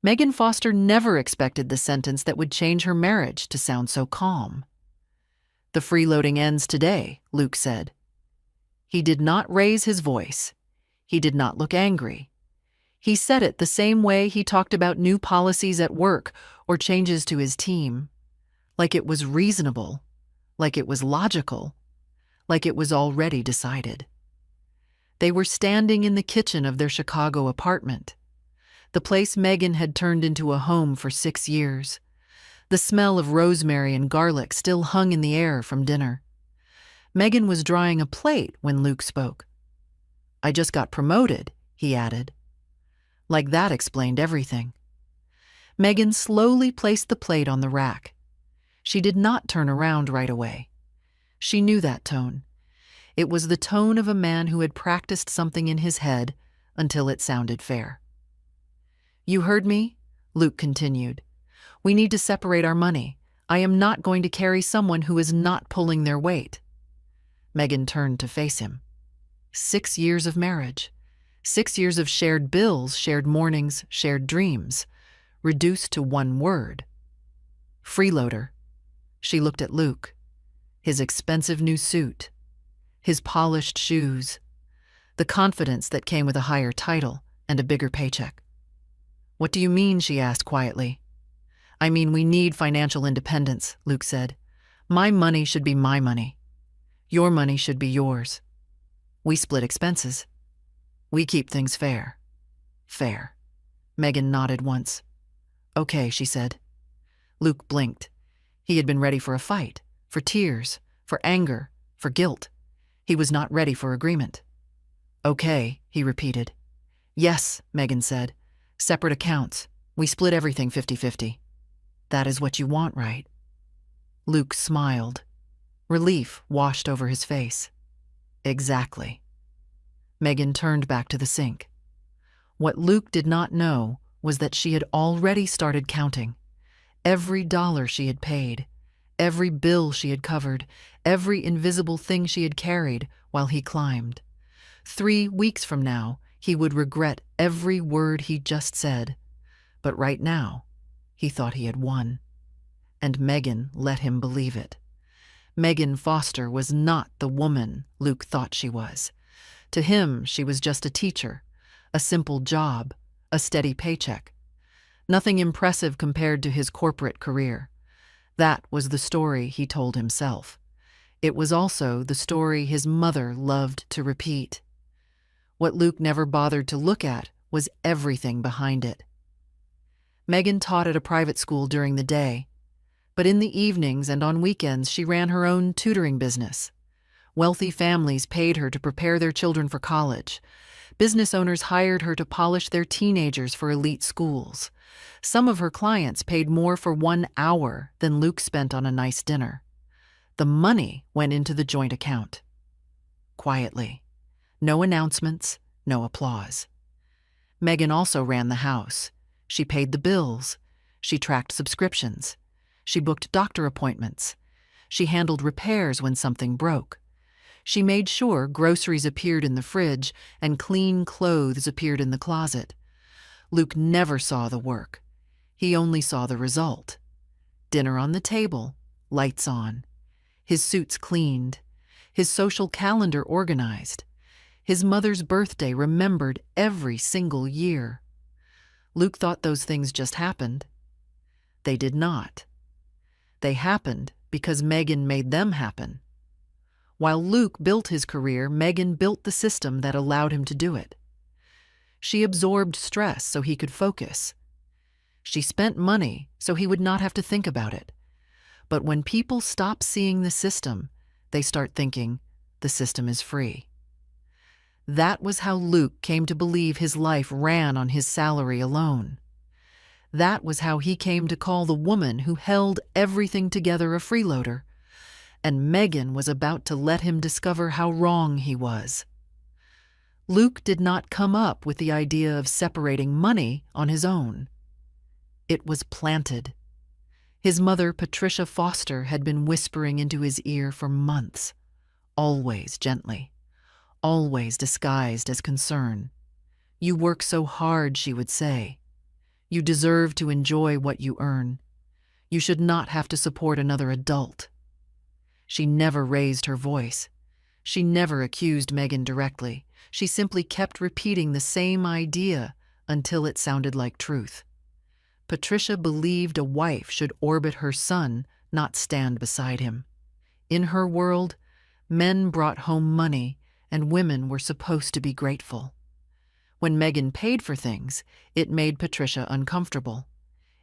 Megan Foster never expected the sentence that would change her marriage to sound so calm. "The freeloading ends today," Luke said. He did not raise his voice. He did not look angry. He said it the same way he talked about new policies at work or changes to his team, like it was reasonable, like it was logical, like it was already decided. They were standing in the kitchen of their Chicago apartment, the place Megan had turned into a home for 6 years. The smell of rosemary and garlic still hung in the air from dinner. Megan was drying a plate when Luke spoke. "I just got promoted," he added. Like that explained everything. Megan slowly placed the plate on the rack. She did not turn around right away. She knew that tone. It was the tone of a man who had practiced something in his head until it sounded fair. "You heard me?" Luke continued. "We need to separate our money. I am not going to carry someone who is not pulling their weight." Megan turned to face him. 6 years of marriage. 6 years of shared bills, shared mornings, shared dreams, reduced to one word. Freeloader. She looked at Luke. His expensive new suit. His polished shoes. The confidence that came with a higher title and a bigger paycheck. "What do you mean?" she asked quietly. "I mean, we need financial independence," Luke said. "My money should be my money. Your money should be yours. We split expenses. We keep things fair." "Fair." Megan nodded once. "Okay," she said. Luke blinked. He had been ready for a fight, for tears, for anger, for guilt. He was not ready for agreement. "Okay," he repeated. "Yes," Megan said. "Separate accounts. We split everything 50-50. That is what you want, right?" Luke smiled. Relief washed over his face. "Exactly." Megan turned back to the sink. What Luke did not know was that she had already started counting. Every dollar she had paid, every bill she had covered, every invisible thing she had carried while he climbed. 3 weeks from now, he would regret every word he just said. But right now, he thought he had won. And Megan let him believe it. Megan Foster was not the woman Luke thought she was. To him, she was just a teacher, a simple job, a steady paycheck. Nothing impressive compared to his corporate career. That was the story he told himself. It was also the story his mother loved to repeat. What Luke never bothered to look at was everything behind it. Megan taught at a private school during the day, but in the evenings and on weekends she ran her own tutoring business. Wealthy families paid her to prepare their children for college. Business owners hired her to polish their teenagers for elite schools. Some of her clients paid more for 1 hour than Luke spent on a nice dinner. The money went into the joint account. Quietly. No announcements, no applause. Megan also ran the house. She paid the bills. She tracked subscriptions. She booked doctor appointments. She handled repairs when something broke. She made sure groceries appeared in the fridge and clean clothes appeared in the closet. Luke never saw the work. He only saw the result. Dinner on the table, lights on. His suits cleaned. His social calendar organized. His mother's birthday remembered every single year. Luke thought those things just happened. They did not. They happened because Megan made them happen. While Luke built his career, Megan built the system that allowed him to do it. She absorbed stress so he could focus. She spent money so he would not have to think about it. But when people stop seeing the system, they start thinking the system is free. That was how Luke came to believe his life ran on his salary alone. That was how he came to call the woman who held everything together a freeloader. And Megan was about to let him discover how wrong he was. Luke did not come up with the idea of separating money on his own. It was planted. His mother, Patricia Foster, had been whispering into his ear for months, always gently, always disguised as concern. "You work so hard," she would say. You deserve to enjoy what you earn. You should not have to support another adult." She never raised her voice. She never accused Megan directly. She simply kept repeating the same idea until it sounded like truth. Patricia believed a wife should orbit her son, not stand beside him. In her world, men brought home money and women were supposed to be grateful. When Megan paid for things, it made Patricia uncomfortable.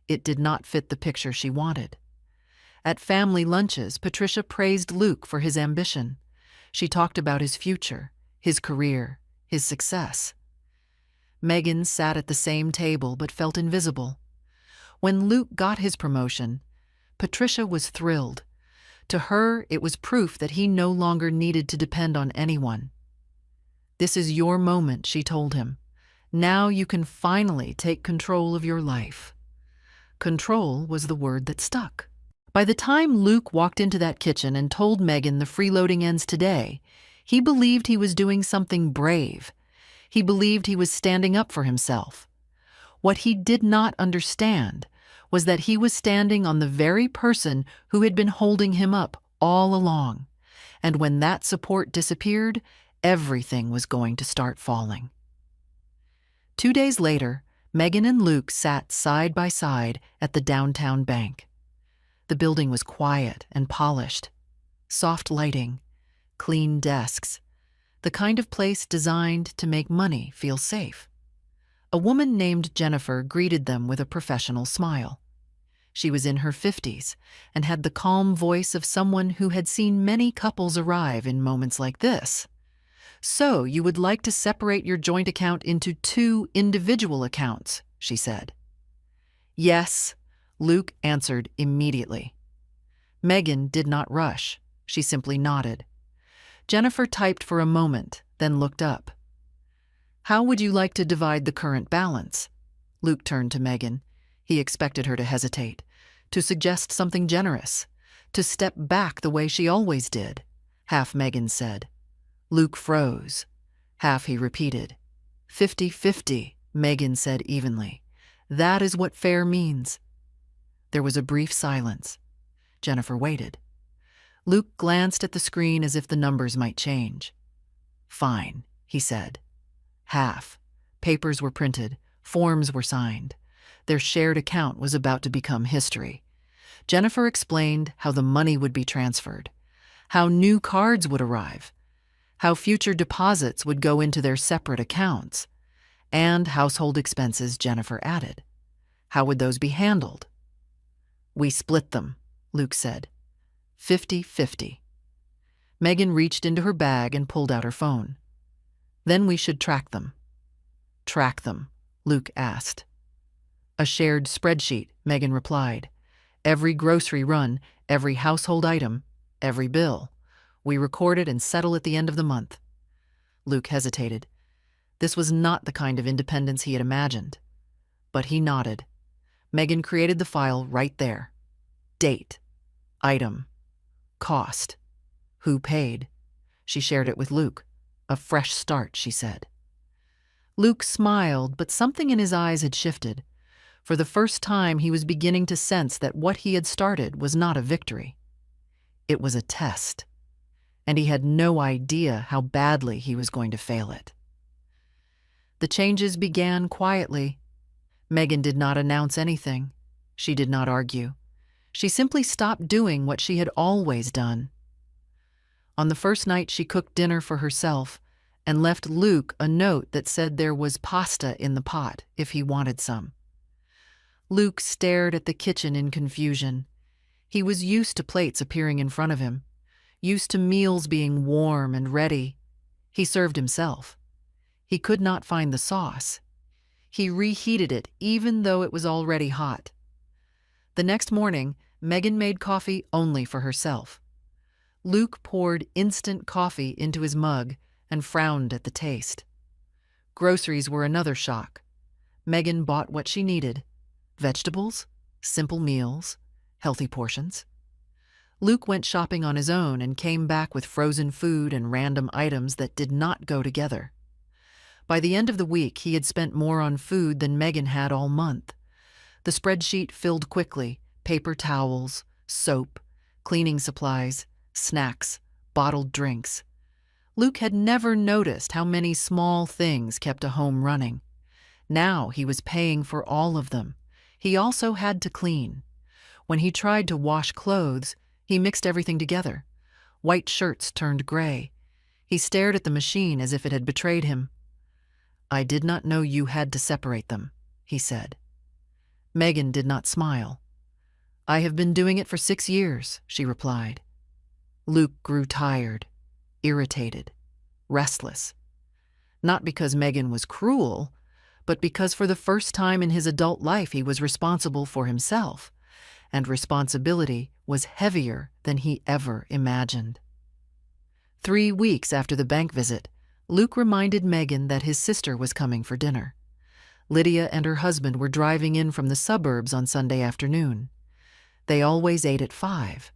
It did not fit the picture she wanted. At family lunches, Patricia praised Luke for his ambition. She talked about his future, his career, his success. Megan sat at the same table but felt invisible. When Luke got his promotion, Patricia was thrilled. To her, it was proof that he no longer needed to depend on anyone. "This is your moment," she told him. "Now you can finally take control of your life." Control was the word that stuck. By the time Luke walked into that kitchen and told Megan the freeloading ends today, he believed he was doing something brave. He believed he was standing up for himself. What he did not understand was that he was standing on the very person who had been holding him up all along. And when that support disappeared, everything was going to start falling. 2 days later, Megan and Luke sat side by side at the downtown bank. The building was quiet and polished. Soft lighting, clean desks, the kind of place designed to make money feel safe. A woman named Jennifer greeted them with a professional smile. She was in her 50s and had the calm voice of someone who had seen many couples arrive in moments like this. "So you would like to separate your joint account into 2 individual accounts," she said. "Yes," Luke answered immediately. Megan did not rush. She simply nodded. Jennifer typed for a moment, then looked up. "How would you like to divide the current balance?" Luke turned to Megan. He expected her to hesitate, to suggest something generous, to step back the way she always did. Half Megan said. Luke froze. Half he repeated. 50-50, Megan said evenly. "That is what fair means." There was a brief silence. Jennifer waited. Luke glanced at the screen as if the numbers might change. "Fine," he said. Half. Papers were printed. Forms were signed. Their shared account was about to become history. Jennifer explained how the money would be transferred, how new cards would arrive, how future deposits would go into their separate accounts, and household expenses, Jennifer added. How would those be handled? "We split them," Luke said. 50-50. Megan reached into her bag and pulled out her phone. "Then we should track them." "Track them?" Luke asked. "A shared spreadsheet," Megan replied. "Every grocery run, every household item, every bill. We record it and settle at the end of the month." Luke hesitated. This was not the kind of independence he had imagined. But he nodded. Megan created the file right there. Date, item, cost, who paid. She shared it with Luke. "A fresh start," she said. Luke smiled, but something in his eyes had shifted. For the first time, he was beginning to sense that what he had started was not a victory. It was a test, and he had no idea how badly he was going to fail it. The changes began quietly. Megan did not announce anything. She did not argue. She simply stopped doing what she had always done. On the first night, she cooked dinner for herself and left Luke a note that said there was pasta in the pot if he wanted some. Luke stared at the kitchen in confusion. He was used to plates appearing in front of him, used to meals being warm and ready. He served himself. He could not find the sauce. He reheated it even though it was already hot. The next morning, Megan made coffee only for herself. Luke poured instant coffee into his mug and frowned at the taste. Groceries were another shock. Megan bought what she needed: vegetables, simple meals, healthy portions. Luke went shopping on his own and came back with frozen food and random items that did not go together. By the end of the week, he had spent more on food than Megan had all month. The spreadsheet filled quickly: paper towels, soap, cleaning supplies, snacks, bottled drinks. Luke had never noticed how many small things kept a home running. Now he was paying for all of them. He also had to clean. When he tried to wash clothes, he mixed everything together. White shirts turned gray. He stared at the machine as if it had betrayed him. "I did not know you had to separate them," he said. Megan did not smile. "I have been doing it for 6 years," she replied. Luke grew tired, irritated, restless. Not because Megan was cruel, but because for the first time in his adult life he was responsible for himself, and responsibility was heavier than he ever imagined. 3 weeks after the bank visit, Luke reminded Megan that his sister was coming for dinner. Lydia and her husband were driving in from the suburbs on Sunday afternoon. They always ate at 5.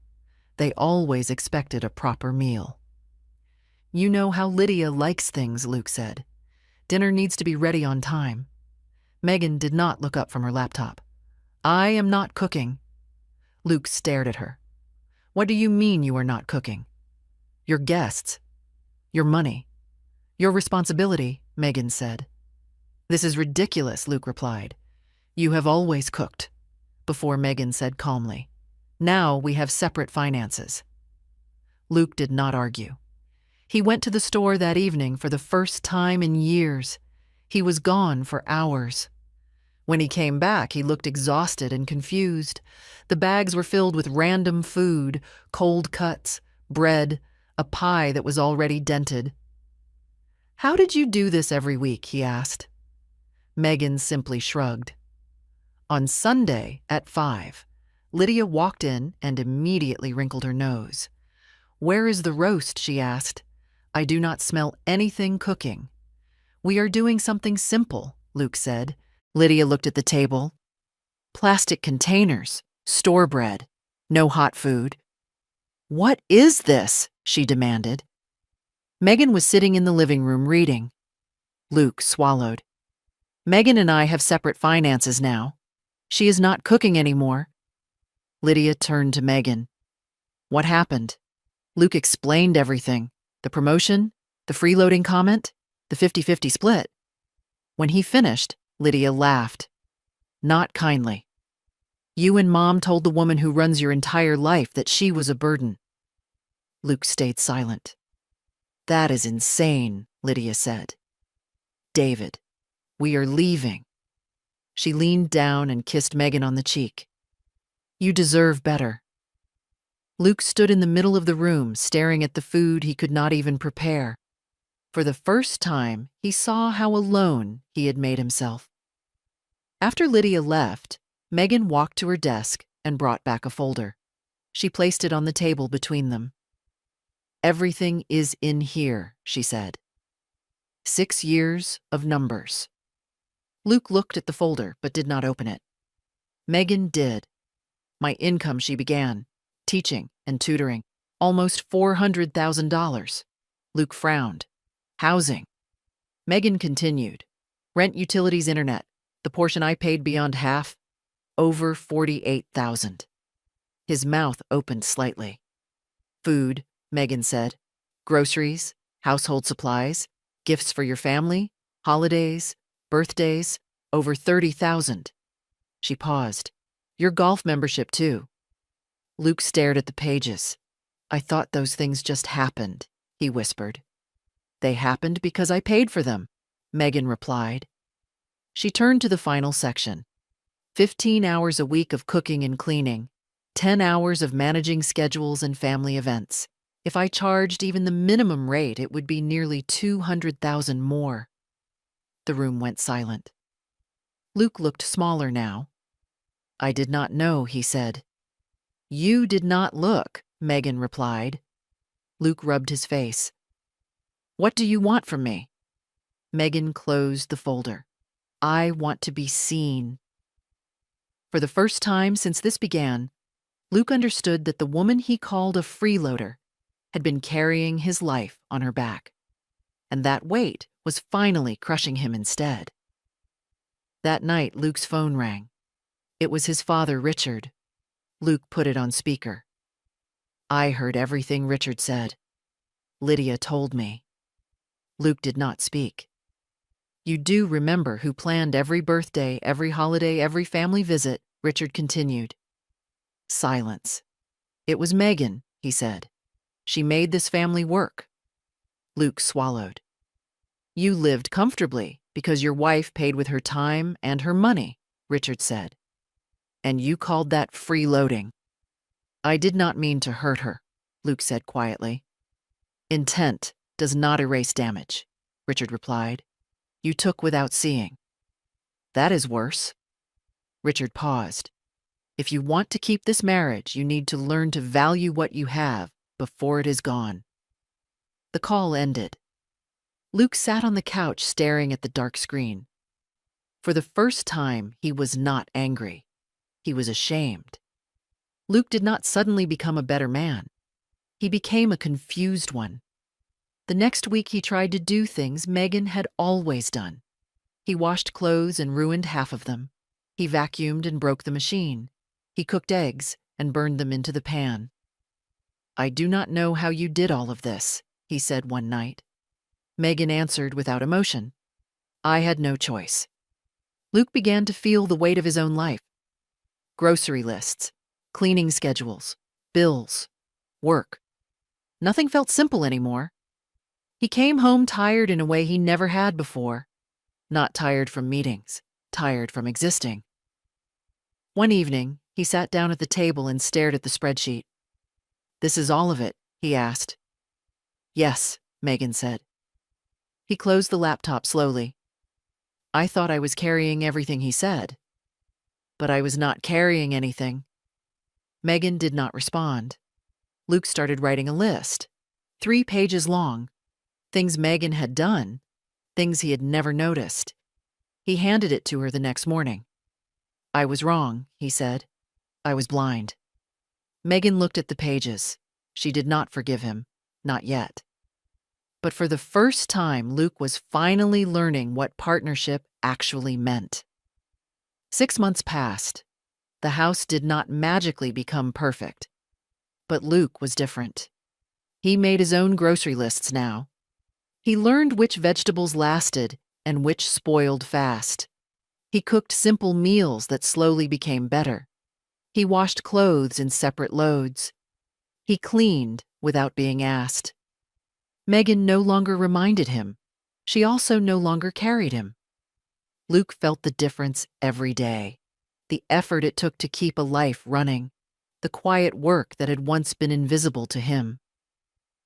They always expected a proper meal. "You know how Lydia likes things," Luke said. "Dinner needs to be ready on time." Megan did not look up from her laptop. "I am not cooking." Luke stared at her. "What do you mean you are not cooking?" "Your guests. Your money. Your responsibility," Megan said. "This is ridiculous," Luke replied. "You have always cooked," before Megan said calmly. "Now we have separate finances." Luke did not argue. He went to the store that evening for the first time in years. He was gone for hours. When he came back, he looked exhausted and confused. The bags were filled with random food: cold cuts, bread, a pie that was already dented. "How did you do this every week?" he asked. Megan simply shrugged. On Sunday at 5, Lydia walked in and immediately wrinkled her nose. "Where is the roast?" she asked. "I do not smell anything cooking." "We are doing something simple," Luke said. Lydia looked at the table. "Plastic containers, store bread, no hot food." "What is this?" she demanded. Megan was sitting in the living room reading. Luke swallowed. "Megan and I have separate finances now. She is not cooking anymore." Lydia turned to Megan. "What happened?" Luke explained everything: the promotion, the freeloading comment, the 50-50 split. When he finished, Lydia laughed. Not kindly. "You and Mom told the woman who runs your entire life that she was a burden." Luke stayed silent. "That is insane," Lydia said. "David, we are leaving." She leaned down and kissed Megan on the cheek. "You deserve better." Luke stood in the middle of the room, staring at the food he could not even prepare. For the first time, he saw how alone he had made himself. After Lydia left, Megan walked to her desk and brought back a folder. She placed it on the table between them. "Everything is in here," she said. 6 years of numbers. Luke looked at the folder but did not open it. Megan did. "My income," she began. "Teaching and tutoring. Almost $400,000. Luke frowned. "Housing." Megan continued. "Rent, utilities, internet. The portion I paid beyond half. Over $48,000. His mouth opened slightly. "Food," Megan said. "Groceries, household supplies, gifts for your family, holidays, birthdays, over $30,000. She paused. "Your golf membership, too." Luke stared at the pages. "I thought those things just happened," he whispered. "They happened because I paid for them," Megan replied. She turned to the final section. 15 hours a week of cooking and cleaning, 10 hours of managing schedules and family events. If I charged even the minimum rate, it would be nearly $200,000 more. The room went silent. Luke looked smaller now. "I did not know," he said. "You did not look," Megan replied. Luke rubbed his face. "What do you want from me?" Megan closed the folder. "I want to be seen." For the first time since this began, Luke understood that the woman he called a freeloader had been carrying his life on her back, and that weight was finally crushing him instead. That night, Luke's phone rang. It was his father, Richard. Luke put it on speaker. I heard everything Richard said. Lydia told me. Luke did not speak. You do remember who planned every birthday, every holiday, every family visit, Richard continued. Silence. It was Megan, he said. She made this family work. Luke swallowed. You lived comfortably because your wife paid with her time and her money, Richard said. And you called that freeloading. I did not mean to hurt her, Luke said quietly. Intent does not erase damage, Richard replied. You took without seeing. That is worse. Richard paused. If you want to keep this marriage, you need to learn to value what you have before it is gone. The call ended. Luke sat on the couch staring at the dark screen. For the first time, he was not angry. He was ashamed. Luke did not suddenly become a better man. He became a confused one. The next week he tried to do things Megan had always done. He washed clothes and ruined half of them. He vacuumed and broke the machine. He cooked eggs and burned them into the pan. I do not know how you did all of this, he said one night. Megan answered without emotion. I had no choice. Luke began to feel the weight of his own life. Grocery lists, cleaning schedules, bills, work. Nothing felt simple anymore. He came home tired in a way he never had before. Not tired from meetings, tired from existing. One evening, he sat down at the table and stared at the spreadsheet. This is all of it, he asked. Yes, Megan said. He closed the laptop slowly. I thought I was carrying everything he said. But I was not carrying anything. Megan did not respond. Luke started writing a list, 3 pages long. Things Megan had done, things he had never noticed. He handed it to her the next morning. I was wrong, he said. I was blind. Megan looked at the pages. She did not forgive him, not yet. But for the first time, Luke was finally learning what partnership actually meant. 6 months passed. The house did not magically become perfect. But Luke was different. He made his own grocery lists now. He learned which vegetables lasted and which spoiled fast. He cooked simple meals that slowly became better. He washed clothes in separate loads. He cleaned without being asked. Megan no longer reminded him. She also no longer carried him. Luke felt the difference every day. The effort it took to keep a life running. The quiet work that had once been invisible to him.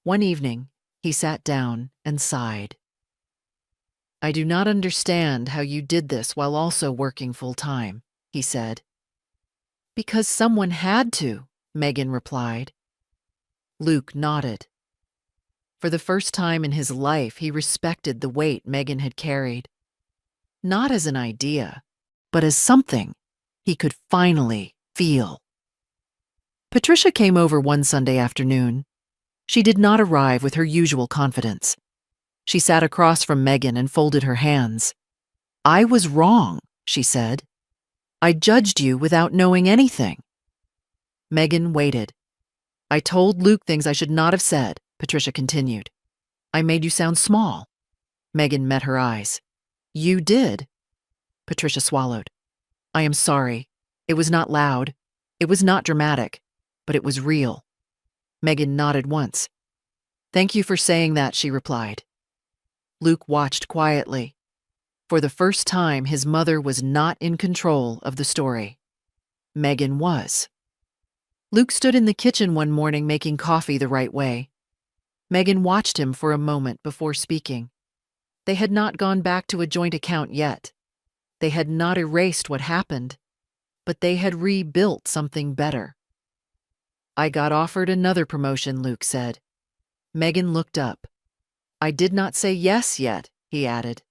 One evening, he sat down and sighed. I do not understand how you did this while also working full-time, he said. Because someone had to, Megan replied. Luke nodded. For the first time in his life, he respected the weight Megan had carried. Not as an idea, but as something he could finally feel. Patricia came over one Sunday afternoon. She did not arrive with her usual confidence. She sat across from Megan and folded her hands. I was wrong, she said. I judged you without knowing anything. Megan waited. I told Luke things I should not have said, Patricia continued. I made you sound small. Megan met her eyes. You did. Patricia swallowed. I am sorry. It was not loud. It was not dramatic. But it was real. Megan nodded once. Thank you for saying that, she replied. Luke watched quietly. For the first time, his mother was not in control of the story. Megan was. Luke stood in the kitchen one morning making coffee the right way. Megan watched him for a moment before speaking. They had not gone back to a joint account yet. They had not erased what happened, but they had rebuilt something better. I got offered another promotion, Luke said. Megan looked up. I did not say yes yet, he added.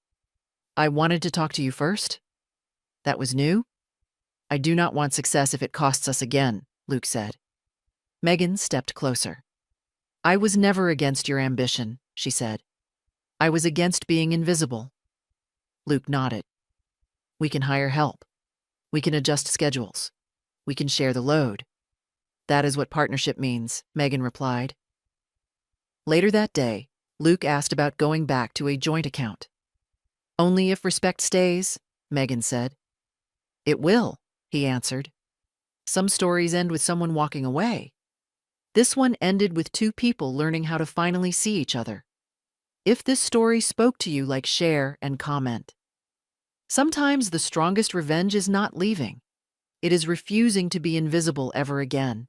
I wanted to talk to you first. That was new? I do not want success if it costs us again, Luke said. Megan stepped closer. I was never against your ambition, she said. I was against being invisible. Luke nodded. We can hire help. We can adjust schedules. We can share the load. That is what partnership means, Megan replied. Later that day, Luke asked about going back to a joint account. Only if respect stays, Megan said. It will, he answered. Some stories end with someone walking away. This one ended with two people learning how to finally see each other. If this story spoke to you, like, share and comment. Sometimes the strongest revenge is not leaving. It is refusing to be invisible ever again.